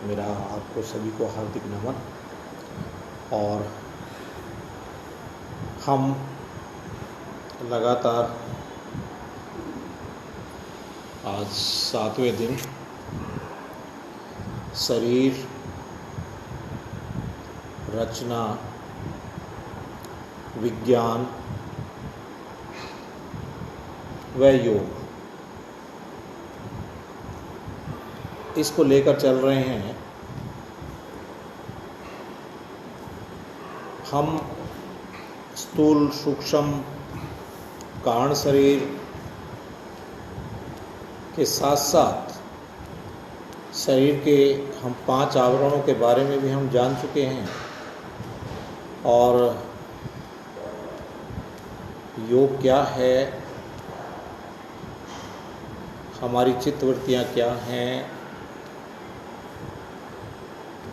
मेरा आपको सभी को हार्दिक नमन। और हम लगातार आज 7वें दिन शरीर, रचना, विज्ञान व योग, इसको लेकर चल रहे हैं। हम स्थूल, सूक्ष्म, कारण शरीर के साथ साथ शरीर के हम 5 आवरणों के बारे में भी हम जान चुके हैं। और योग क्या है, हमारी चित्तवृत्तियाँ क्या हैं,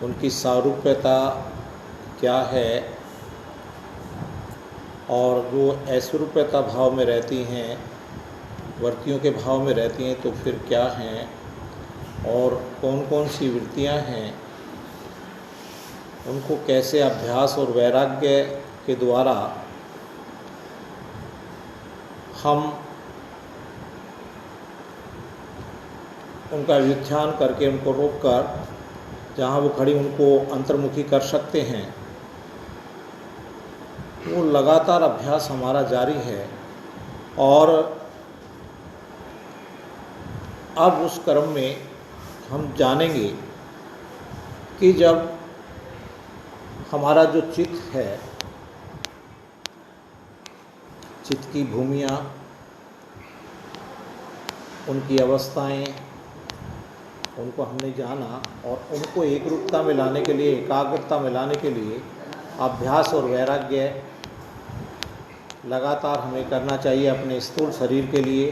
उनकी सारूप्यता क्या है, और जो ऐस्वरूप्यता भाव में रहती हैं, वृत्तियों के भाव में रहती हैं, तो फिर क्या हैं, और कौन कौन सी वृत्तियाँ हैं, उनको कैसे अभ्यास और वैराग्य के द्वारा हम उनका व्युत्थान करके उनको रोककर जहाँ वो खड़ी उनको अंतर्मुखी कर सकते हैं। वो लगातार अभ्यास हमारा जारी है। और अब उस क्रम में हम जानेंगे कि जब हमारा जो चित्त है, चित्त की भूमियाँ, उनकी अवस्थाएं, उनको हमने जाना और उनको एक रूपता में लाने के लिए, एकाग्रता में लाने के लिए अभ्यास और वैराग्य लगातार हमें करना चाहिए। अपने स्थूल शरीर के लिए,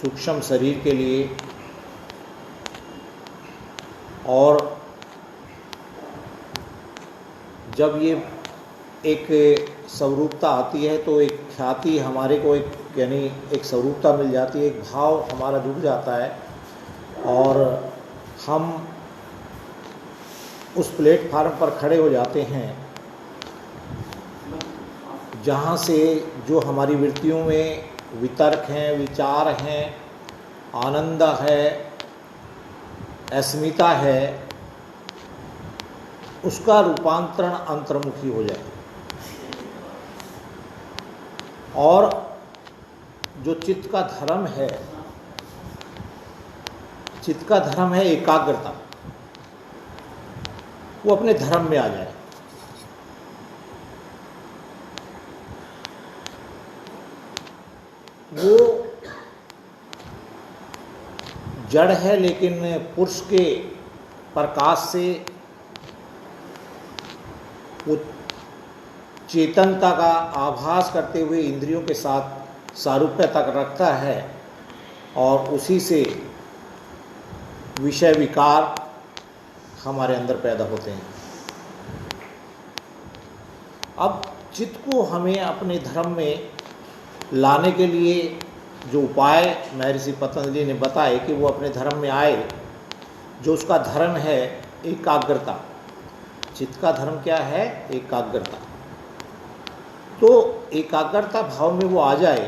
सूक्ष्म शरीर के लिए। और जब ये एक स्वरूपता आती है तो एक ख्याति हमारे को, एक यानी एक स्वरूपता मिल जाती है, एक भाव हमारा जुड़ जाता है और हम उस प्लेटफार्म पर खड़े हो जाते हैं जहाँ से जो हमारी वृत्तियों में वितर्क हैं, विचार हैं, आनंद है, अस्मिता है, उसका रूपांतरण अंतर्मुखी हो जाए। और जो चित्त का धर्म है, चित्त का धर्म है एकाग्रता, वो अपने धर्म में आ जाए। वो जड़ है लेकिन पुरुष के प्रकाश से वो चेतनता का आभास करते हुए इंद्रियों के साथ सारूप्यता रखता है और उसी से विषय विकार हमारे अंदर पैदा होते हैं। अब चित्त को हमें अपने धर्म में लाने के लिए जो उपाय महर्षि पतंजलि ने बताए कि वो अपने धर्म में आए, जो उसका धर्म है एकाग्रता। चित्त का धर्म क्या है? एकाग्रता। तो एकाग्रता भाव में वो आ जाए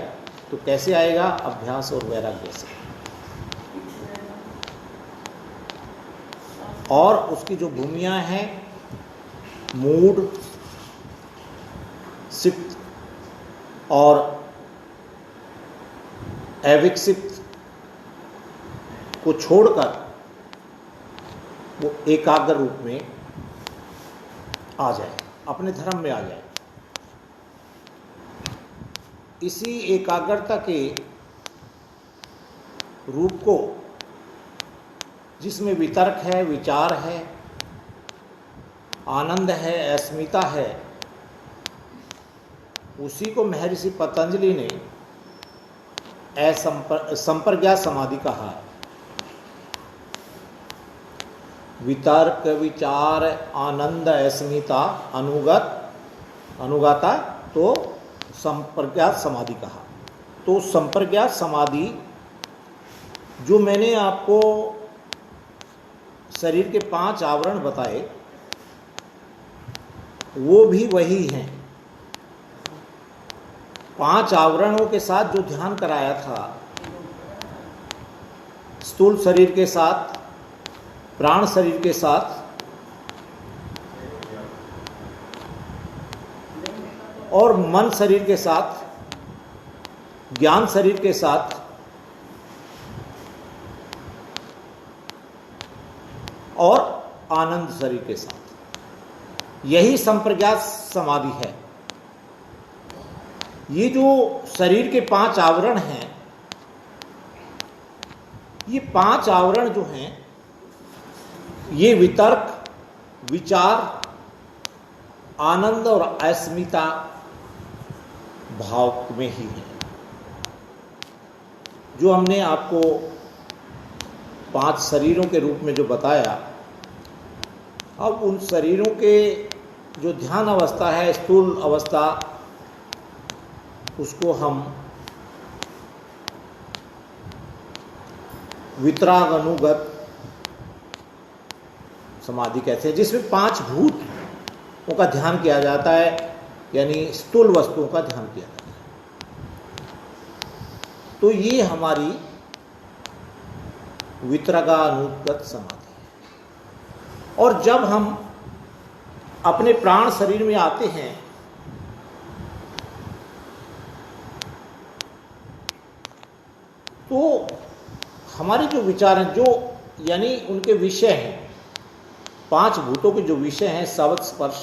तो कैसे आएगा? अभ्यास और वैराग्य से। और उसकी जो भूमियाँ हैं, मूड, सिक्त और अविकसित को छोड़कर वो एकाग्र रूप में आ जाए, अपने धर्म में आ जाए। इसी एकाग्रता के रूप को, जिसमें वितर्क है, विचार है, आनंद है, अस्मिता है, उसी को महर्षि पतंजलि ने संप्रज्ञात समाधि कहा है। वितर्क, विचार, आनंद, अस्मिता, अनुगता, तो संप्रज्ञात समाधि कहा। तो संप्रज्ञात समाधि जो मैंने आपको शरीर के 5 आवरण बताए वो भी वही हैं। 5 आवरणों के साथ जो ध्यान कराया था, स्थूल शरीर के साथ, प्राण शरीर के साथ और मन शरीर के साथ, ज्ञान शरीर के साथ और आनंद शरीर के साथ, यही संप्रज्ञात समाधि है। ये जो शरीर के 5 आवरण हैं, ये 5 आवरण जो हैं, ये वितर्क, विचार, आनंद और अस्मिता भाव में ही है। जो हमने आपको 5 शरीरों के रूप में जो बताया, अब उन शरीरों के जो ध्यान अवस्था है, स्थूल अवस्था, उसको हम वितराग अनुगत समाधि कहते हैं, जिसमें 5 भूतों का ध्यान किया जाता है, यानी स्थूल वस्तुओं का ध्यान किया जाता है। तो ये हमारी वितरागानुगत समाधि है। और जब हम अपने प्राण शरीर में आते हैं तो हमारे जो विचार हैं, जो यानी उनके विषय हैं, 5 भूतों के जो विषय हैं, शब्द, स्पर्श,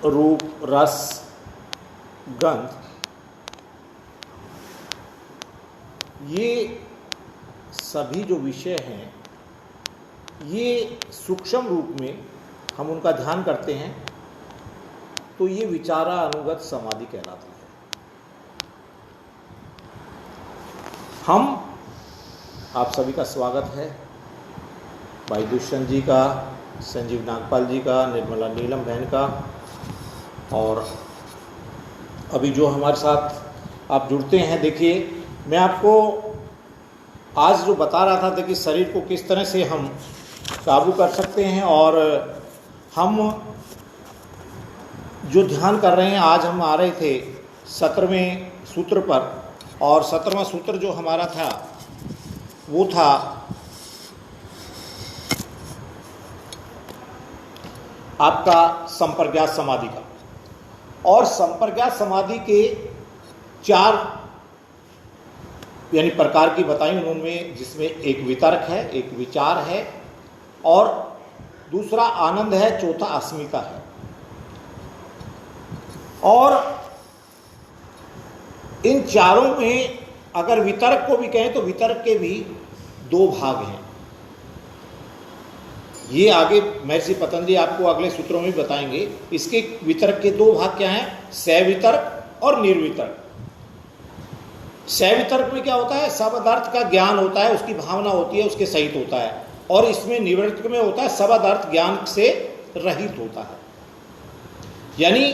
रूप, रस, गंध, ये सभी जो विषय हैं, ये सूक्ष्म रूप में हम उनका ध्यान करते हैं तो ये विचारानुगत समाधि कहलाती है। हम आप सभी का स्वागत है, भाई दुष्यंत जी का, संजीव नागपाल जी का, निर्मला नीलम बहन का, और अभी जो हमारे साथ आप जुड़ते हैं। देखिए, मैं आपको आज जो बता रहा था कि शरीर को किस तरह से हम काबू कर सकते हैं, और हम जो ध्यान कर रहे हैं, आज हम आ रहे थे 17वें सूत्र पर, और 17वां सूत्र जो हमारा था वो था आपका संप्रज्ञात समाधि का। और संप्रज्ञात समाधि के 4 यानी प्रकार की बताई उन्होंने, जिसमें एक वितर्क है, एक विचार है, और दूसरा आनंद है, चौथा अस्मिता है। और इन चारों में अगर वितर्क को भी कहें तो वितर्क के भी 2 भाग हैं। ये आगे महर्षि पतंजलि आपको अगले सूत्रों में बताएंगे। इसके वितर्क के 2 भाग क्या हैं? सवितर्क और निर्वितर्क। सवितर्क में क्या होता है? शब्दार्थ का ज्ञान होता है, उसकी भावना होती है, उसके सहित होता है। और इसमें निर्वितर्क में होता है शब्दार्थ ज्ञान से रहित होता है। यानी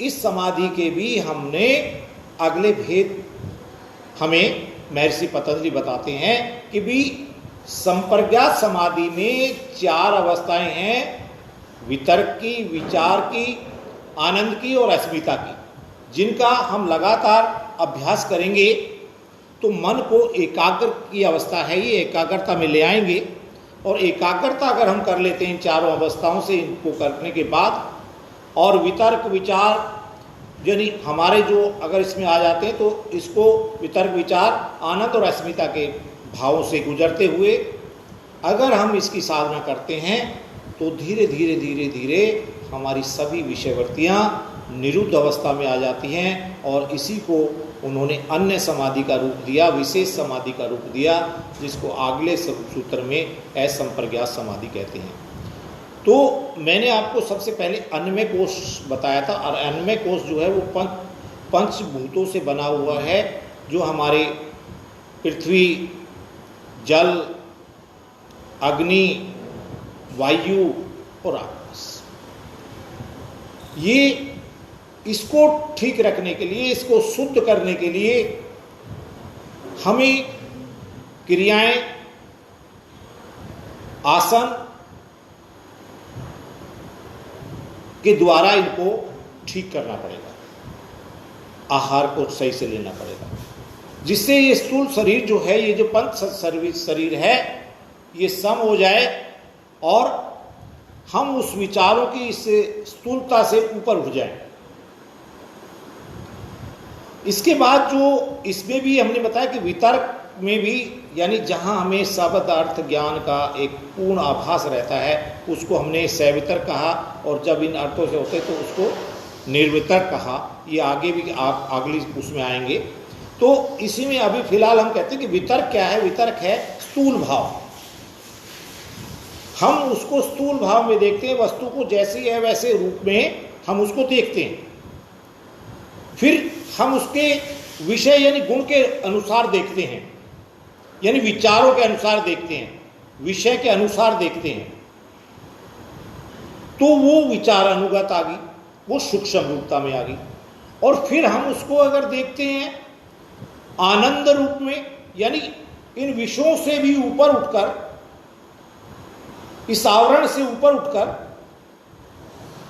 इस समाधि के भी हमने अगले भेद हमें महर्षि पतंजलि बताते हैं कि भी संप्रज्ञात समाधि में 4 अवस्थाएं हैं, वितर्क की, विचार की, आनंद की और अस्मिता की, जिनका हम लगातार अभ्यास करेंगे तो मन को एकाग्र की अवस्था है, ये एकाग्रता में ले आएंगे। और एकाग्रता अगर हम कर लेते हैं इन 4 अवस्थाओं से, इनको करने के बाद, और वितर्क, विचार यानी हमारे जो अगर इसमें आ जाते हैं तो इसको वितर्क, विचार, आनंद और अस्मिता के भावों से गुजरते हुए अगर हम इसकी साधना करते हैं तो धीरे धीरे धीरे धीरे हमारी सभी विषयवृत्तियाँ निरुद्ध अवस्था में आ जाती हैं। और इसी को उन्होंने अन्य समाधि का रूप दिया, विशेष समाधि का रूप दिया, जिसको अगले सूत्र में असंप्रज्ञात समाधि कहते हैं। तो मैंने आपको सबसे पहले अन्नमय कोश बताया था, और अन्नमय कोश जो है वो पंचभूतों से बना हुआ है, जो हमारे पृथ्वी, जल, अग्नि, वायु और आकाश, ये इसको ठीक रखने के लिए, इसको शुद्ध करने के लिए हमें क्रियाएं आसन के द्वारा इनको ठीक करना पड़ेगा, आहार को सही से लेना पड़ेगा, जिससे ये स्थूल शरीर जो है, ये जो पंच शरीर है, ये सम हो जाए और हम उस विचारों की इस स्थूलता से ऊपर उठ जाएं। इसके बाद जो इसमें भी हमने बताया कि वितर्क में भी, यानी जहां हमें शब्द अर्थ ज्ञान का एक पूर्ण आभास रहता है, उसको हमने सवितर्क कहा, और जब इन अर्थों से होते तो उसको निर्वितर्क कहा। ये आगे भी आप अगली उसमें आएंगे। तो इसी में अभी फिलहाल हम कहते हैं कि वितर्क क्या है? वितर्क है स्थूल भाव। हम उसको स्थूल भाव में देखते हैं, वस्तु को जैसी है वैसे रूप में हम उसको देखते हैं, फिर हम उसके विषय यानी गुण के अनुसार देखते हैं, यानी विचारों के अनुसार देखते हैं, विषय के अनुसार देखते हैं। तो वो विचार अनुगत आ गई, वो सूक्ष्म रूपता में आ गई। और फिर हम उसको अगर देखते हैं आनंद रूप में, यानी इन विषयों से भी ऊपर उठकर, इस आवरण से ऊपर उठकर,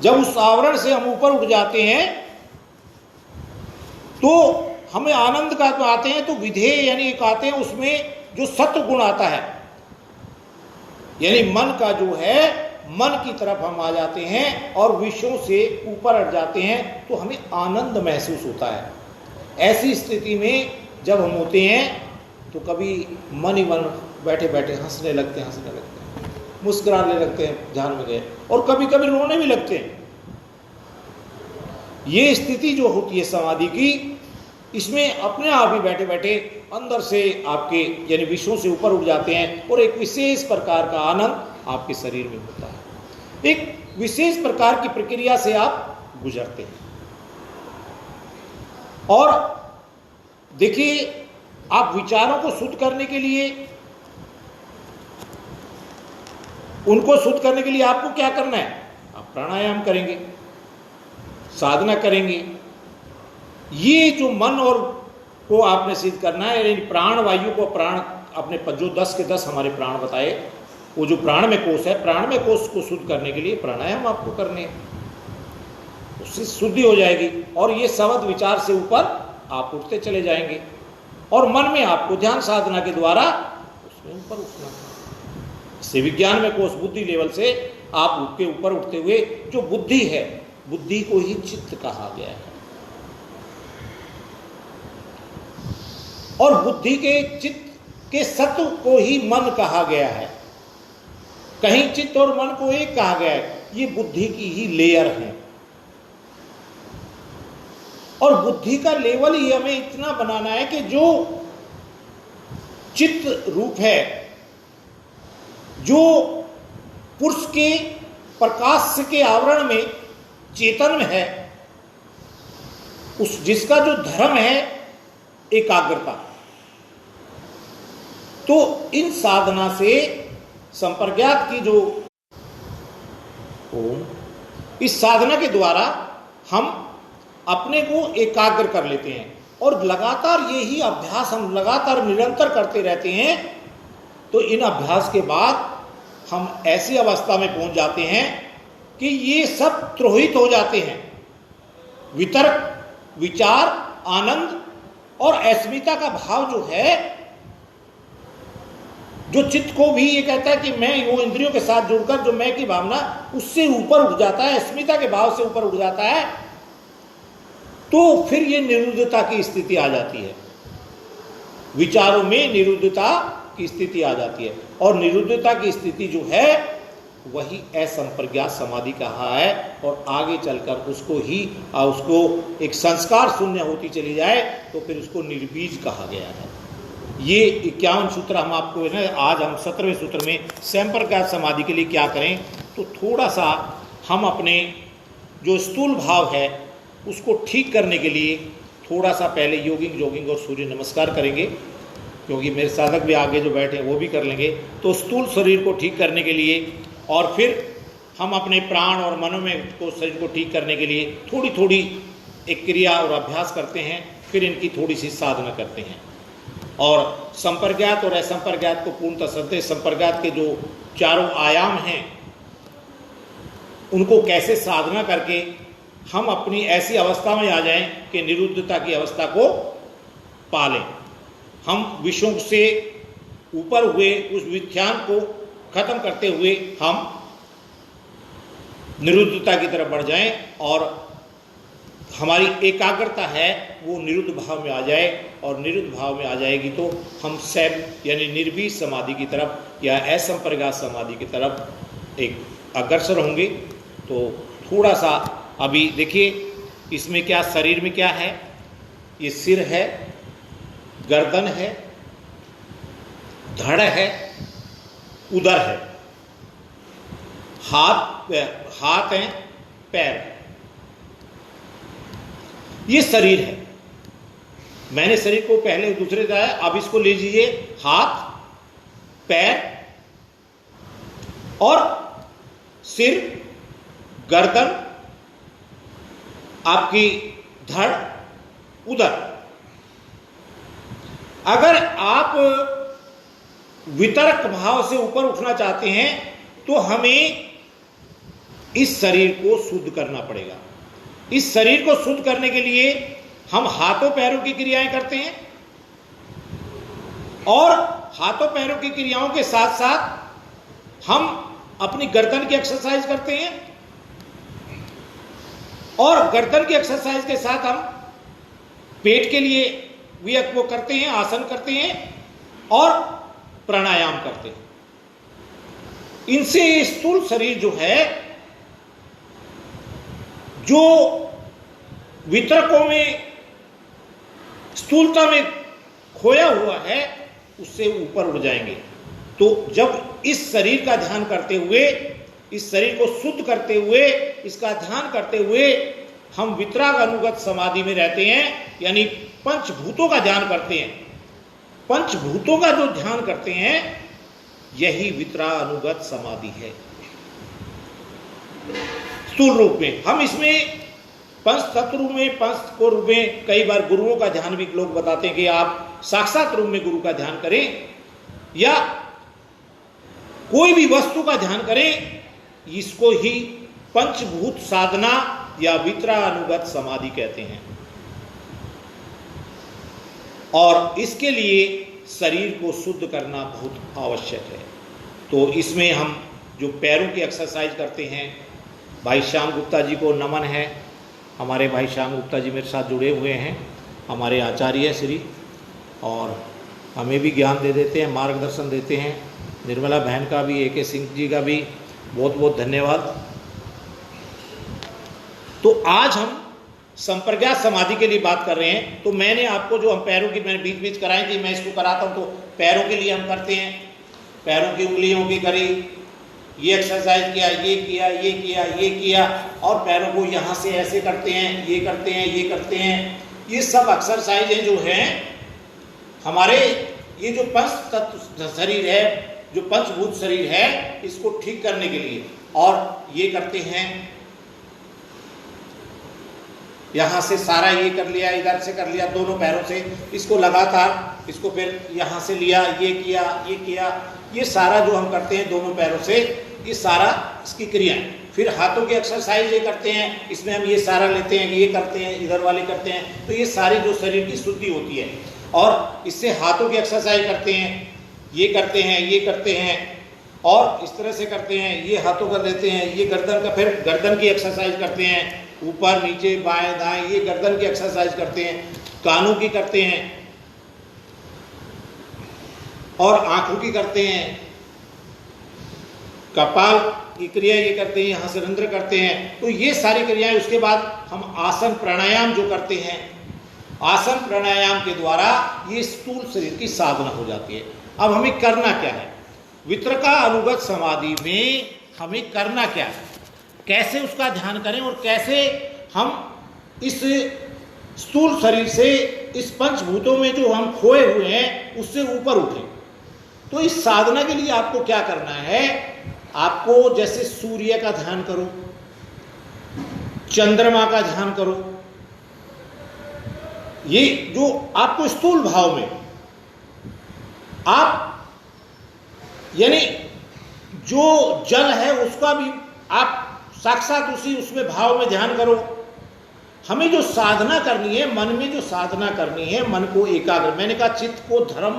जब उस आवरण से हम ऊपर उठ जाते हैं तो हमें आनंद का आते हैं, तो विधेय यानी एक आते हैं, उसमें जो सत्व गुण आता है, यानी मन का जो है, मन की तरफ हम आ जाते हैं और विषयों से ऊपर हट जाते हैं, तो हमें आनंद महसूस होता है। ऐसी स्थिति में जब हम होते हैं तो कभी मन ही मन बैठे बैठे हंसने लगते हैं, मुस्कुराने लगते हैं, ध्यान में गए, और कभी कभी रोने भी लगते हैं। ये स्थिति जो होती है समाधि की, इसमें अपने आप ही बैठे बैठे अंदर से आपके यानी विषयों से ऊपर उठ जाते हैं और एक विशेष प्रकार का आनंद आपके शरीर में होता है, एक विशेष प्रकार की प्रक्रिया से आप गुजरते हैं। और देखिए, आप विचारों को शुद्ध करने के लिए, उनको शुद्ध करने के लिए आपको क्या करना है? आप प्राणायाम करेंगे, साधना करेंगे। ये जो मन और को आपने सिद्ध करना है, यानी प्राण वायु को, प्राण अपने जो 10 के 10 हमारे प्राण बताए, वो जो प्राण में कोष है, प्राण में कोष को शुद्ध करने के लिए प्राणायाम आपको करने हैं, उससे शुद्धि हो जाएगी। और ये शब्द विचार से ऊपर आप उठते चले जाएंगे, और मन में आपको ध्यान साधना के द्वारा उसमें ऊपर उठना। इससे विज्ञान में कोष बुद्धि लेवल से आप उसके ऊपर उठते हुए, जो बुद्धि है, बुद्धि को ही चित्त कहा गया है, और बुद्धि के चित्त के सत्व को ही मन कहा गया है। कहीं चित्त और मन को एक कहा गया है, ये बुद्धि की ही लेयर है। और बुद्धि का लेवल ही हमें इतना बनाना है कि जो चित्त रूप है, जो पुरुष के प्रकाश के आवरण में चेतन में है, उस जिसका जो धर्म है एकाग्रता, तो इन साधना से संप्रज्ञात की जो इस साधना के द्वारा हम अपने को एकाग्र कर लेते हैं, और लगातार यही अभ्यास हम लगातार निरंतर करते रहते हैं। तो इन अभ्यास के बाद हम ऐसी अवस्था में पहुंच जाते हैं कि ये सब त्रोहित हो जाते हैं। वितर्क, विचार, आनंद और अस्मिता का भाव जो है, जो चित्त को भी ये कहता है कि मैं, वो इंद्रियों के साथ जुड़कर जो मैं की भावना, उससे ऊपर उठ जाता है, अस्मिता के भाव से ऊपर उठ जाता है, तो फिर ये निरुद्धता की स्थिति आ जाती है। विचारों में निरुद्धता की स्थिति आ जाती है, और निरुद्धता की स्थिति जो है वही असंप्रज्ञात समाधि कहा है। और आगे चलकर उसको एक संस्कार शून्य होती चली जाए तो फिर उसको निर्बीज कहा गया है। ये 51 सूत्र हम आपको है ना, आज हम 17वें सूत्र में संप्रज्ञात समाधि के लिए क्या करें, तो थोड़ा सा हम अपने जो स्थूल भाव है उसको ठीक करने के लिए थोड़ा सा पहले योगिंग और सूर्य नमस्कार करेंगे, क्योंकि मेरे साधक भी आगे जो बैठे हैं वो भी कर लेंगे। तो स्थूल शरीर को ठीक करने के लिए, और फिर हम अपने प्राण और मन में को शरीर को ठीक करने के लिए थोड़ी थोड़ी एक क्रिया और अभ्यास करते हैं, फिर इनकी थोड़ी सी साधना करते हैं। और संपर्ज्ञात और असंपर्ज्ञात को पूर्णतः समझते। संपर्ज्ञात के जो चारों आयाम हैं उनको कैसे साधना करके हम अपनी ऐसी अवस्था में आ जाएं कि निरुद्धता की अवस्था को पालें, हम विषयों से ऊपर हुए उस विख्यान को खत्म करते हुए हम निरुद्धता की तरफ बढ़ जाएं और हमारी एकाग्रता है वो निरुद्ध भाव में आ जाए, और निरुद्ध भाव में आ जाएगी तो हम सैव यानी निर्भीक समाधि की तरफ या असंपर्ज्ञात समाधि की तरफ एक अग्रसर होंगे। तो थोड़ा सा अभी देखिए इसमें क्या, शरीर में क्या है, ये सिर है, गर्दन है, धड़ है, उदर है, हाथ हैं, पैर, ये शरीर है। मैंने शरीर को पहले दूसरे बताया, अब इसको ले लीजिए, हाथ, पैर और सिर, गर्दन, आपकी धड़, उदर। अगर आप वितरक भाव से ऊपर उठना चाहते हैं तो हमें इस शरीर को शुद्ध करना पड़ेगा। इस शरीर को शुद्ध करने के लिए हम हाथों पैरों की क्रियाएं करते हैं और हाथों पैरों की क्रियाओं के साथ साथ हम अपनी गर्दन की एक्सरसाइज करते हैं और गर्दन की एक्सरसाइज के साथ हम पेट के लिए भी वो करते हैं, आसन करते हैं और प्राणायाम करते हैं। इनसे स्थूल शरीर जो है, जो वितरकों में स्थूलता में खोया हुआ है, उससे ऊपर उठ जाएंगे। तो जब इस शरीर का ध्यान करते हुए, इस शरीर को शुद्ध करते हुए, इसका ध्यान करते हुए हम वितराग अनुगत समाधि में रहते हैं, यानी पंचभूतों का ध्यान करते हैं। पंचभूतों का जो ध्यान करते हैं यही वितराग अनुगत समाधि है स्थूल रूप में। हम इसमें पंच तत्व रूप में, पंच को रूप में कई बार गुरुओं का ध्यान भी लोग बताते हैं कि आप साक्षात रूप में गुरु का ध्यान करें या कोई भी वस्तु का ध्यान करें, इसको ही पंचभूत साधना या वितरानुगत समाधि कहते हैं। और इसके लिए शरीर को शुद्ध करना बहुत आवश्यक है। तो इसमें हम जो पैरों की एक्सरसाइज करते हैं, भाई श्याम गुप्ता जी को नमन है। हमारे भाई श्याम गुप्ता जी मेरे साथ जुड़े हुए हैं, हमारे आचार्य श्री, और हमें भी ज्ञान दे देते हैं, मार्गदर्शन देते हैं। निर्मला बहन का भी, AK सिंह जी का भी बहुत बहुत धन्यवाद। तो आज हम संप्रज्ञात समाधि के लिए बात कर रहे हैं। तो मैंने आपको जो हम पैरों की, मैंने बीच बीच कराई थी, मैं इसको कराता हूँ। तो पैरों के लिए हम करते हैं, पैरों की उंगलियों की करी, ये एक्सरसाइज किया, ये किया, ये किया, ये किया, और पैरों को यहाँ से ऐसे करते हैं, ये करते हैं, ये करते हैं। ये सब एक्सरसाइजें जो हैं हमारे, ये जो पंच तत्व शरीर है, जो पंचभूत शरीर है, इसको ठीक करने के लिए। और ये करते हैं, यहाँ से सारा ये कर लिया, इधर से कर लिया, दोनों पैरों से इसको लगातार, इसको फिर यहाँ से लिया, ये किया, ये किया, ये सारा जो हम करते हैं दोनों पैरों से, ये सारा इसकी क्रियाएं। फिर हाथों की एक्सरसाइज ये करते हैं, इसमें हम ये सारा लेते हैं, ये करते हैं, इधर वाले करते हैं। तो ये सारी जो शरीर की शुद्धि होती है। और इससे हाथों की एक्सरसाइज करते हैं, ये करते हैं, ये करते हैं, और इस तरह से करते हैं, ये हाथों का लेते हैं, ये गर्दन का, फिर गर्दन की एक्सरसाइज करते हैं, ऊपर नीचे बाएं दाएं, ये गर्दन की एक्सरसाइज करते हैं, कानों की करते हैं और आंखों की करते हैं, कपाल की क्रिया ये करते हैं, यहाँ से रंध्र करते हैं। तो ये सारी क्रियाएं। उसके बाद हम आसन प्राणायाम जो करते हैं, आसन प्राणायाम के द्वारा ये स्थूल शरीर की साधना हो जाती है। अब हमें करना क्या है? वितरका अनुगत समाधि में हमें करना क्या है, कैसे उसका ध्यान करें और कैसे हम इस स्थूल शरीर से, इस पंचभूतों में जो हम खोए हुए हैं, उससे ऊपर उठें। तो इस साधना के लिए आपको क्या करना है? आपको जैसे सूर्य का ध्यान करो, चंद्रमा का ध्यान करो, ये जो आपको स्थूल भाव में आप यानी जो जल है उसका भी आप साक्षात उसमें भाव में ध्यान करो। हमें जो साधना करनी है, मन में जो साधना करनी है, मन को एकाग्र, मैंने कहा चित्त को धर्म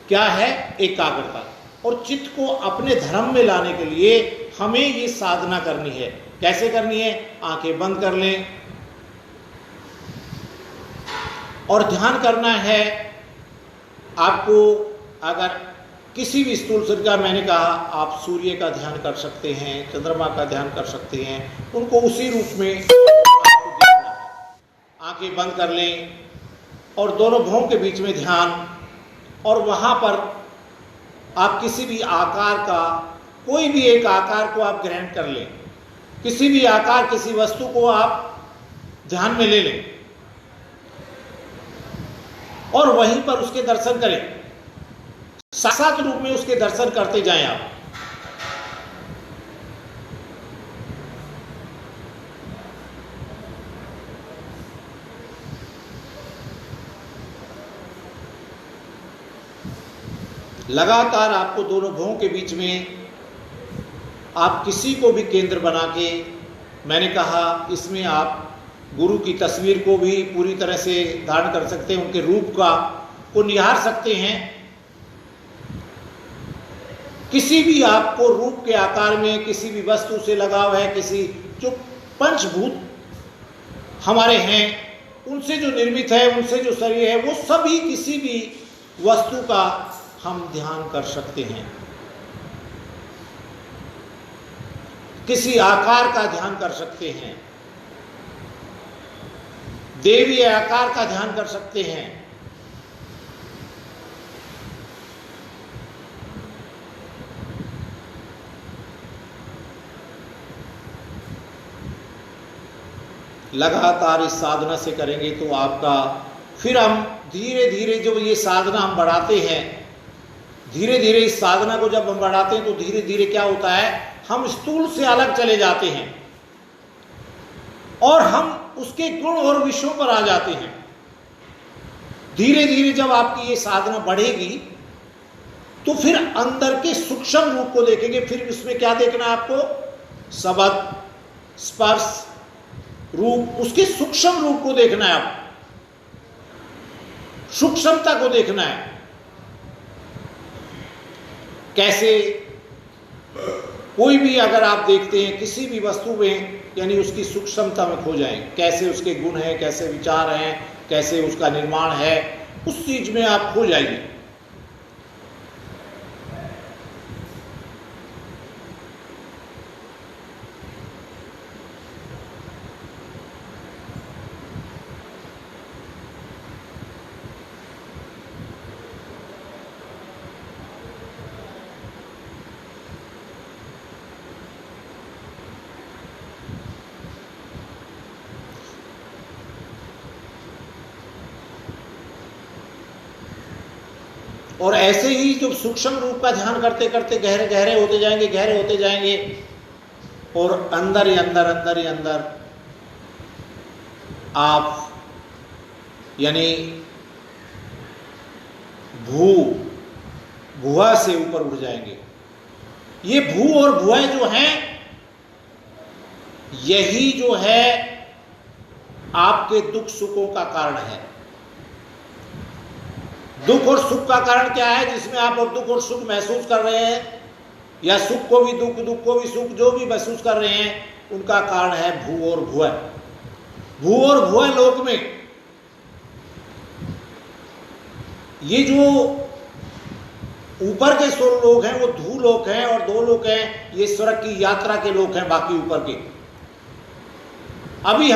क्या है? एकाग्रता। और चित्त को अपने धर्म में लाने के लिए हमें ये साधना करनी है। कैसे करनी है? आंखें बंद कर लें और ध्यान करना है। आपको अगर किसी भी स्थूल शरीर का, मैंने कहा आप सूर्य का ध्यान कर सकते हैं, चंद्रमा का ध्यान कर सकते हैं, उनको उसी रूप में आपको देखना है। आंखें बंद कर लें और दोनों भौं के बीच में ध्यान, और वहां पर आप किसी भी आकार का, कोई भी एक आकार को आप ग्रहण कर लें। किसी भी आकार, किसी वस्तु को आप ध्यान में ले लें और वहीं पर उसके दर्शन करें। साक्षात रूप में उसके दर्शन करते जाएं आप। लगातार आपको दोनों भौं के बीच में आप किसी को भी केंद्र बना के, मैंने कहा इसमें आप गुरु की तस्वीर को भी पूरी तरह से धारण कर सकते हैं, उनके रूप को निहार सकते हैं। किसी भी आपको रूप के आकार में किसी भी वस्तु से लगाव है, किसी जो पंचभूत हमारे हैं उनसे जो निर्मित है, उनसे जो शरीर है, वो सभी किसी भी वस्तु का हम ध्यान कर सकते हैं। किसी आकार का ध्यान कर सकते हैं, देवी आकार का ध्यान कर सकते हैं। लगातार इस साधना से करेंगे तो आपका, फिर हम धीरे धीरे जो ये साधना हम बढ़ाते हैं, धीरे धीरे इस साधना को जब हम बढ़ाते हैं तो धीरे धीरे क्या होता है, हम स्थूल से अलग चले जाते हैं और हम उसके गुण और विषयों पर आ जाते हैं। धीरे धीरे जब आपकी ये साधना बढ़ेगी तो फिर अंदर के सूक्ष्म रूप को देखेंगे। फिर उसमें क्या देखना है आपको? शब्द, स्पर्श, रूप, उसके सूक्ष्म रूप को देखना है। आप सूक्ष्मता को देखना है। कैसे कोई भी अगर आप देखते हैं किसी भी वस्तु में, यानी उसकी सूक्ष्मता में खो जाएं। कैसे उसके गुण हैं, कैसे विचार हैं, कैसे उसका निर्माण है, उस चीज में आप खो जाइए। और ऐसे ही जो सूक्ष्म रूप का ध्यान करते करते गहरे गहरे होते जाएंगे, गहरे होते जाएंगे, और अंदर ही अंदर आप यानी भुआ से ऊपर उठ जाएंगे। ये भू और भुआ जो हैं, यही जो है आपके दुख सुखों का कारण है। दुख और सुख का कारण क्या है? जिसमें आप और दुख और सुख महसूस कर रहे हैं, या सुख को भी दुख, दुख को भी सुख, जो भी महसूस कर रहे हैं, उनका कारण है भू और भुआ। भू और भुआ लोक में ये जो ऊपर के 16 लोग हैं वो धू लोक हैं, और 2 लोग हैं ये स्वर्ग की यात्रा के लोग हैं, बाकी ऊपर के। अभी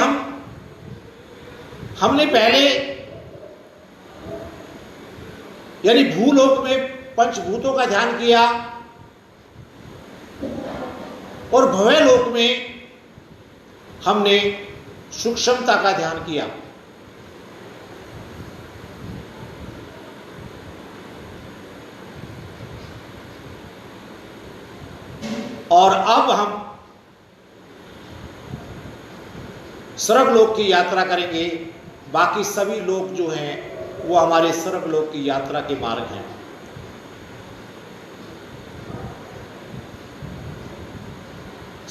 हमने पहले यानी भूलोक में पंचभूतों का ध्यान किया, और भव्य लोक में हमने सूक्ष्मता का ध्यान किया। और अब हम स्वर्गलोक की यात्रा करेंगे। बाकी सभी लोक जो हैं वो हमारे स्वर्गलोक की यात्रा के मार्ग हैं।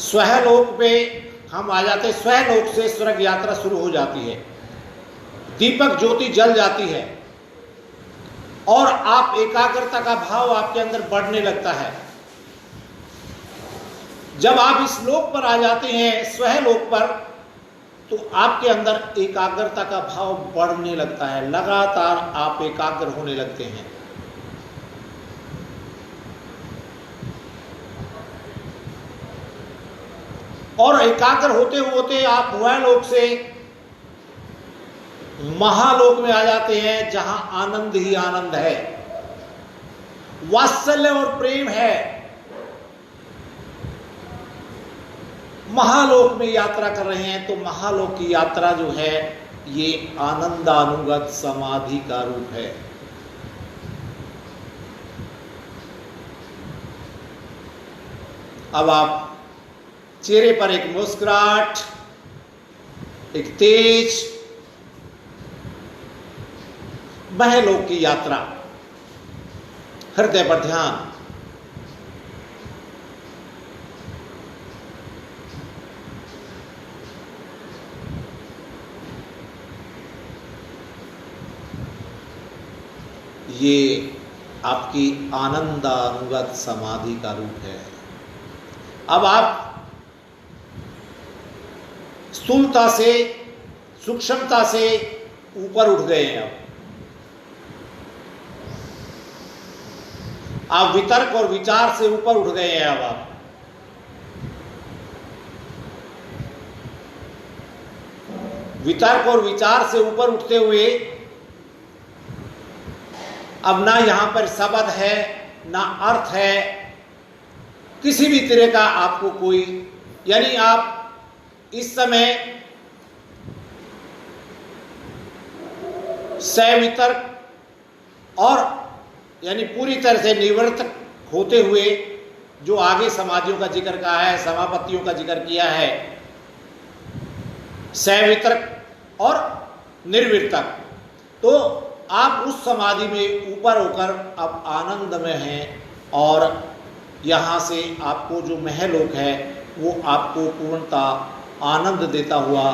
स्वहलोक पे हम आ जाते हैं, स्वहलोक से स्वर्ग यात्रा शुरू हो जाती है, दीपक ज्योति जल जाती है और आप एकाग्रता का भाव आपके अंदर बढ़ने लगता है। जब आप इस लोक पर आ जाते हैं, स्वहलोक पर, तो आपके अंदर एकाग्रता का भाव बढ़ने लगता है, लगातार आप एकाग्र होने लगते हैं। और एकाग्र होते होते आप वहलोक से महालोक में आ जाते हैं, जहां आनंद ही आनंद है, वात्सल्य और प्रेम है। महालोक में यात्रा कर रहे हैं, तो महालोक की यात्रा जो है ये आनंदानुगत समाधि का रूप है। अब आप चेहरे पर एक मुस्कुराहट, एक तेज, महलोक की यात्रा, हृदय पर ध्यान। ये आपकी आनंदानुगत समाधि का रूप है। अब आप स्थूलता से, सूक्ष्मता से ऊपर उठ गए हैं। अब आप वितर्क और विचार से ऊपर उठ गए हैं। अब आप वितर्क और विचार से ऊपर उठते हुए अब ना यहां पर शब्द है, ना अर्थ है, किसी भी तरह का आपको कोई, यानी आप इस समय सवितर्क और यानी पूरी तरह से निवर्तक होते हुए, जो आगे समाधियों का जिक्र कहा है, समापत्तियों का जिक्र किया है, सवितर्क और निर्वितर्क, तो आप उस समाधि में ऊपर होकर अब आनंद में हैं और यहाँ से आपको जो महलोक है वो आपको पूर्णता आनंद देता हुआ,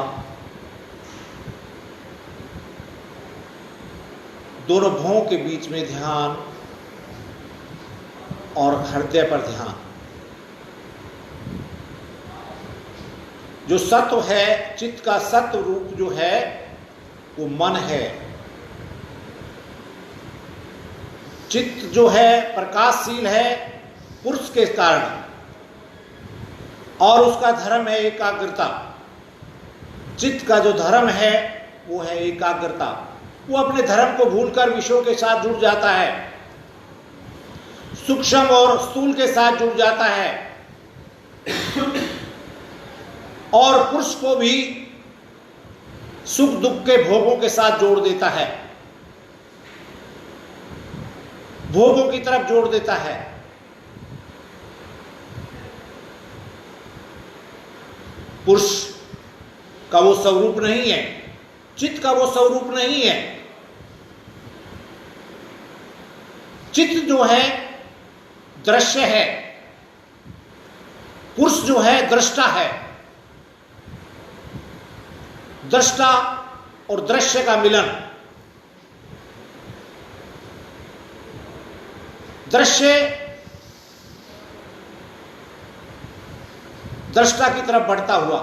दोनों भौं के बीच में ध्यान और हृदय पर ध्यान। जो सत्व है, चित्त का सत्व रूप जो है वो मन है। चित्त जो है प्रकाशशील है पुरुष के कारण, और उसका धर्म है एकाग्रता। चित्त का जो धर्म है वो है एकाग्रता। वो अपने धर्म को भूलकर विषयों के साथ जुड़ जाता है, सूक्ष्म और स्थूल के साथ जुड़ जाता है, और पुरुष को भी सुख दुख के भोगों के साथ जोड़ देता है, भोगों की तरफ जोड़ देता है। पुरुष का वो स्वरूप नहीं है, चित्त का वो स्वरूप नहीं है। चित्त जो है दृश्य है, पुरुष जो है दृष्टा है। दृष्टा और दृश्य का मिलन, दृश्य दृष्टा की तरफ बढ़ता हुआ,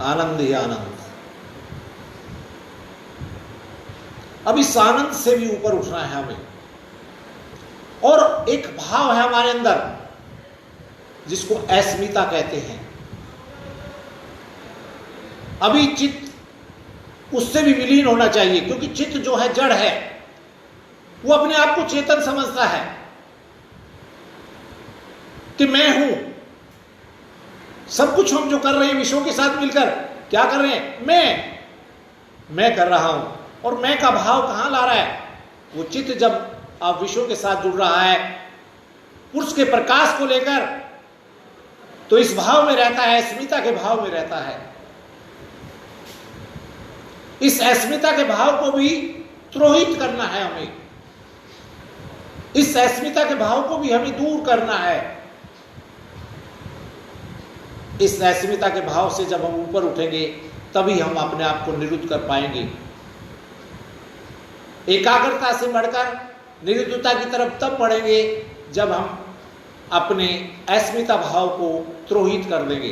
आनंद ही आनंद। अब इस आनंद से भी ऊपर उठना है हमें, और एक भाव है हमारे अंदर जिसको अस्मिता कहते हैं। अभी चित्त उससे भी विलीन होना चाहिए, क्योंकि चित्त जो है जड़ है, वो अपने आप को चेतन समझता है कि मैं हूं। सब कुछ हम जो कर रहे हैं विषयों के साथ मिलकर क्या कर रहे हैं, मैं कर रहा हूं। और मैं का भाव कहां ला रहा है? वो चित्त जब आप विषयों के साथ जुड़ रहा है पुरुष के प्रकाश को लेकर, तो इस भाव में रहता है, अस्मिता के भाव में रहता है। इस अस्मिता के भाव को भी त्रोहित करना है हमें, इस अस्मिता के भाव को भी हमें दूर करना है। इस अस्मिता के भाव से जब हम ऊपर उठेंगे तभी हम अपने आप को निरुद्ध कर पाएंगे। एकाग्रता से बढ़कर निरुद्धता की तरफ तब बढ़ेंगे जब हम अपने अस्मिता भाव को त्रोहित कर देंगे।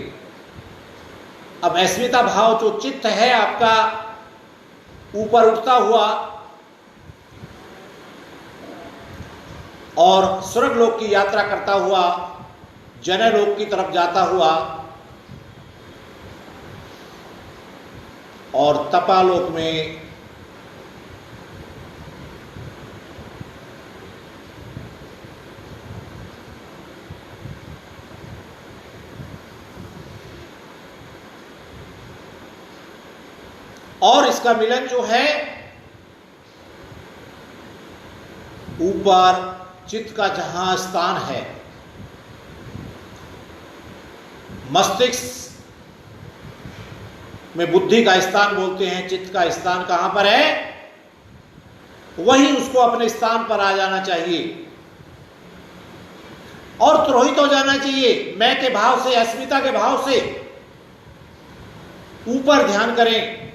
अब अस्मिता भाव जो चित्त है आपका ऊपर उठता हुआ और स्वर्गलोक की यात्रा करता हुआ जनलोक की तरफ जाता हुआ और तपालोक में और इसका मिलन जो है ऊपर चित्त का जहां स्थान है, मस्तिष्क में बुद्धि का स्थान बोलते हैं, चित्त का स्थान कहां पर है, वही उसको अपने स्थान पर आ जाना चाहिए और त्रोहित हो जाना चाहिए। मैं के भाव से, अस्मिता के भाव से ऊपर ध्यान करें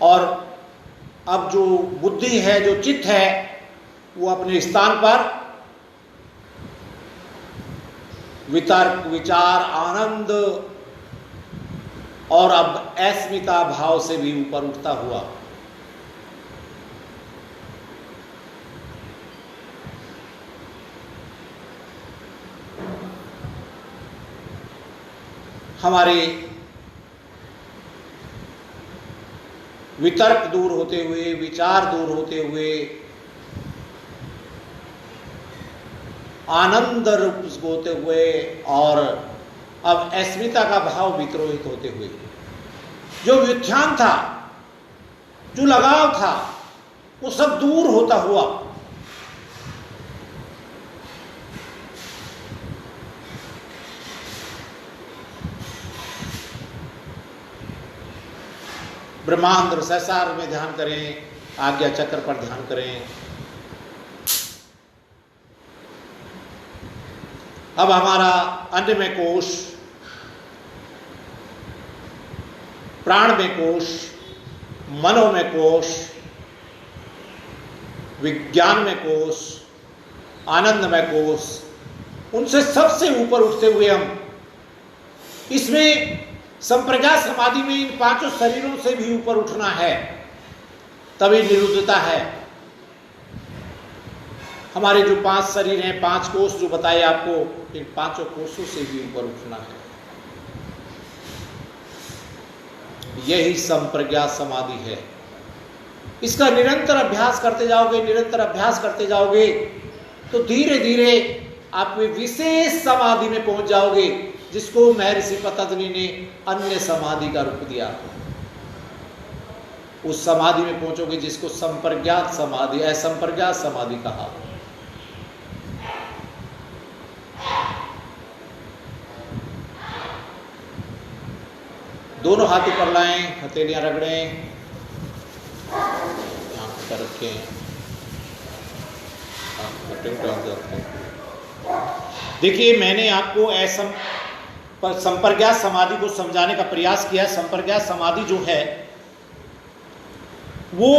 और अब जो बुद्धि है, जो चित्त है, वो अपने स्थान पर वितर्क, विचार, आनंद और अब अस्मिता भाव से भी ऊपर उठता हुआ हमारे वितर्क दूर होते हुए, विचार दूर होते हुए, आनंद रूप होते हुए और अब अस्मिता का भाव विद्रोहित होते हुए, जो व्युत्थान था, जो लगाव था, वो सब दूर होता हुआ ब्रह्मांड संसार में ध्यान करें, आज्ञा चक्र पर ध्यान करें। अब हमारा अन्नमय कोश, प्राणमय कोश, मनोमय कोश, विज्ञानमय कोश, आनंदमय कोश, उनसे सबसे ऊपर उठते हुए हम इसमें संप्रज्ञात समाधि में इन पांचों शरीरों से भी ऊपर उठना है, तभी निरुद्धता है। हमारे जो 5 शरीर हैं, 5 कोष जो बताए आपको, इन 5 कोषों से भी ऊपर उठना है। यही संप्रज्ञात समाधि है। इसका निरंतर अभ्यास करते जाओगे, निरंतर अभ्यास करते जाओगे तो धीरे धीरे आप विशेष समाधि में पहुंच जाओगे, जिसको महर्षि पतंजलि ने अन्य समाधि का रूप दिया। उस समाधि में पहुंचोगे जिसको संप्रज्ञात समाधि, असंप्रज्ञात समाधि कहा। दोनों हाथ ऊपर लाएं, हथेलियां रगड़ें, आंख पर रखें, देखिए मैंने आपको संप्रज्ञात समाधि को समझाने का प्रयास किया। संप्रज्ञात समाधि जो है वो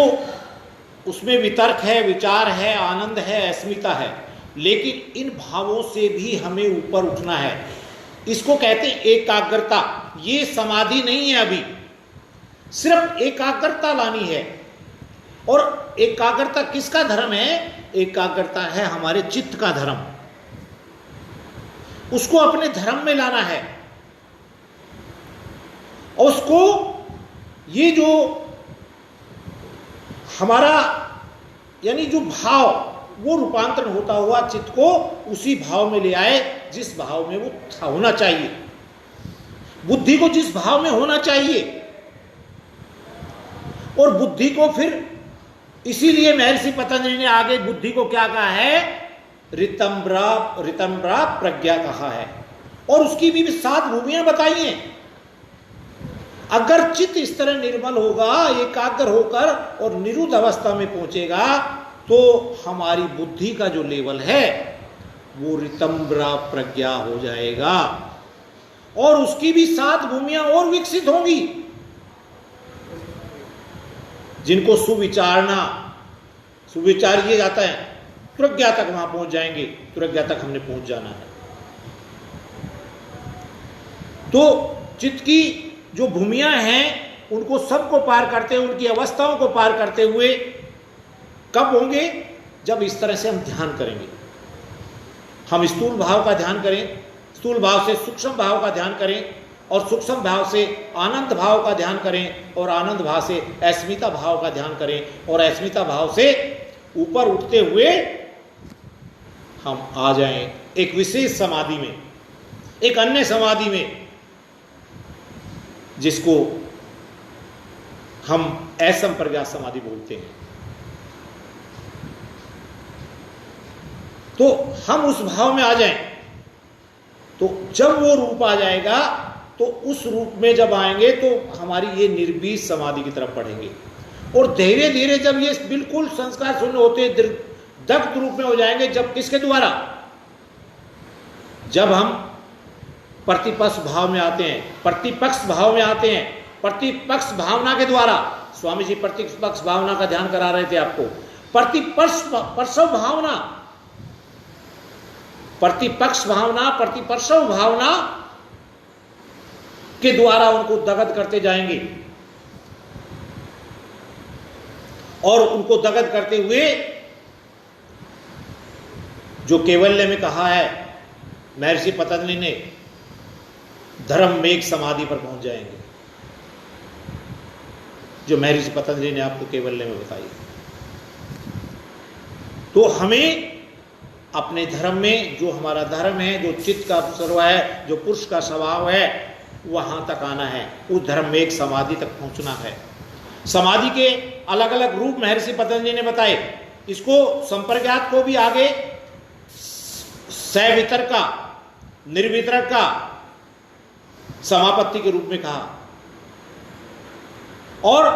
उसमें वितर्क है, विचार है, आनंद है, अस्मिता है, लेकिन इन भावों से भी हमें ऊपर उठना है। इसको कहते हैं एकाग्रता। ये समाधि नहीं है, अभी सिर्फ एकाग्रता लानी है। और एकाग्रता किसका धर्म है? एकाग्रता है हमारे चित्त का धर्म। उसको अपने धर्म में लाना है और उसको ये जो हमारा यानी जो भाव, वो रूपांतरण होता हुआ चित्त को उसी भाव में ले आए जिस भाव में वो होना चाहिए, बुद्धि को जिस भाव में होना चाहिए। और बुद्धि को फिर इसीलिए महर्षि पतंजलि ने आगे बुद्धि को क्या कहा है? ऋतम्रा प्रज्ञा कहा है। और उसकी भी 7 भूमियां बताई हैं। अगर चित्त इस तरह निर्मल होगा, एकाग्र होकर और निरुद्ध अवस्था में पहुंचेगा, तो हमारी बुद्धि का जो लेवल है वो ऋतंब्रा प्रज्ञा हो जाएगा, और उसकी भी 7 भूमियां और विकसित होंगी। जिनको सुविचार किया जाता है, प्रज्ञा तक वहां पहुंच जाएंगे। प्रज्ञा तक हमने पहुंच जाना है। तो चित्त की जो भूमियां हैं उनको सबको पार करते हुए, उनकी अवस्थाओं को पार करते हुए कब होंगे? जब इस तरह से हम ध्यान करेंगे। हम स्थूल भाव का ध्यान करें, स्थूल भाव से सूक्ष्म भाव का ध्यान करें, और सूक्ष्म भाव से आनंद भाव का ध्यान करें, और आनंद भाव से अस्मिता भाव का ध्यान करें, और अस्मिता भाव से ऊपर उठते हुए हम आ जाएं एक विशेष समाधि में, एक अन्य समाधि में, जिसको हम असंप्रज्ञात समाधि बोलते हैं। तो हम उस भाव में आ जाएं, तो जब वो रूप आ जाएगा, तो उस रूप में जब आएंगे तो हमारी ये निर्बीज समाधि की तरफ बढ़ेंगे। और धीरे धीरे जब ये बिल्कुल संस्कार शून्य होते दग्ध रूप में हो जाएंगे, जब किसके द्वारा? जब हम प्रतिपक्ष भाव में आते हैं, प्रतिपक्ष भाव में आते हैं, प्रतिपक्ष भावना के द्वारा। स्वामी जी प्रतिपक्ष भावना का ध्यान करा रहे थे आपको। प्रतिपक्ष भावना, प्रतिपक्ष भावना, प्रतिपक्षव भावना के द्वारा उनको दगद करते जाएंगे, और उनको दगद करते हुए जो कैवल्य में कहा है महर्षि पतंजलि ने, धर्म मेघ समाधि पर पहुंच जाएंगे, जो महर्षि पतंजलि ने आपको कैवल्य में बताई। तो हमें अपने धर्म में, जो हमारा धर्म है, जो चित्त का सर्व है, जो पुरुष का स्वभाव है, वहां तक आना है, उस धर्म में एक समाधि तक पहुंचना है। समाधि के अलग अलग रूप महर्षि पतंजलि ने बताए। इसको संप्रज्ञात को भी आगे सवितर्क का, निर्वितरक का समापत्ति के रूप में कहा, और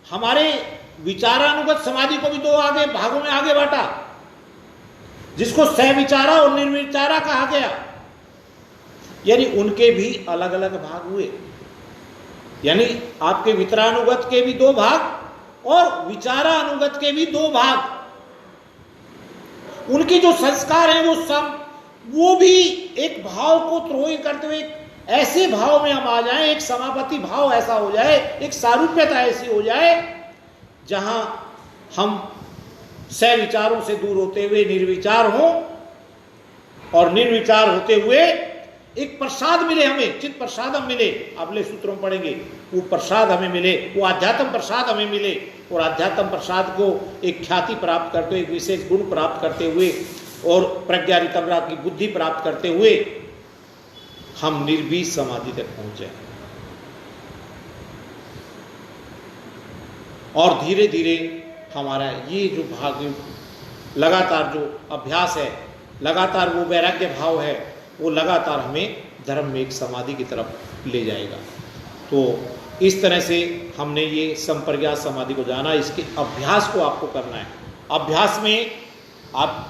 हमारे विचारानुगत समाधि को भी 2 आगे भागों में आगे बांटा, जिसको सविचारा और निर्विचारा कहा गया। यानी उनके भी अलग अलग भाग हुए। यानी आपके विचारानुगत के भी 2 भाग और विचारानुगत के भी 2 भाग। उनके जो संस्कार हैं वो भी एक भाव को त्रोहित करते हुए ऐसे भाव में हम आ जाएं, एक समापत्ति भाव ऐसा हो जाए, एक सारूप्यता ऐसी हो जाए, जहां हम सविचारों से दूर होते हुए निर्विचार हों, और निर्विचार होते हुए एक प्रसाद मिले हमें, चित्त प्रसाद हम मिले। अगले सूत्रों में पढ़ेंगे, वो प्रसाद हमें मिले, वो आध्यात्म प्रसाद हमें मिले, और आध्यात्म प्रसाद को एक ख्याति प्राप्त करते हुए, एक विशेष गुण प्राप्त करते हुए, और प्रज्ञा ऋतंब्रा की बुद्धि प्राप्त करते हुए हम निर्बीज समाधि तक पहुंच जाए। और धीरे धीरे हमारा ये जो भाग, लगातार जो अभ्यास है, लगातार वो वैराग्य भाव है, वो लगातार हमें धर्म में एक समाधि की तरफ ले जाएगा। तो इस तरह से हमने ये संप्रज्ञात समाधि को जाना। इसके अभ्यास को आपको करना है। अभ्यास में आप,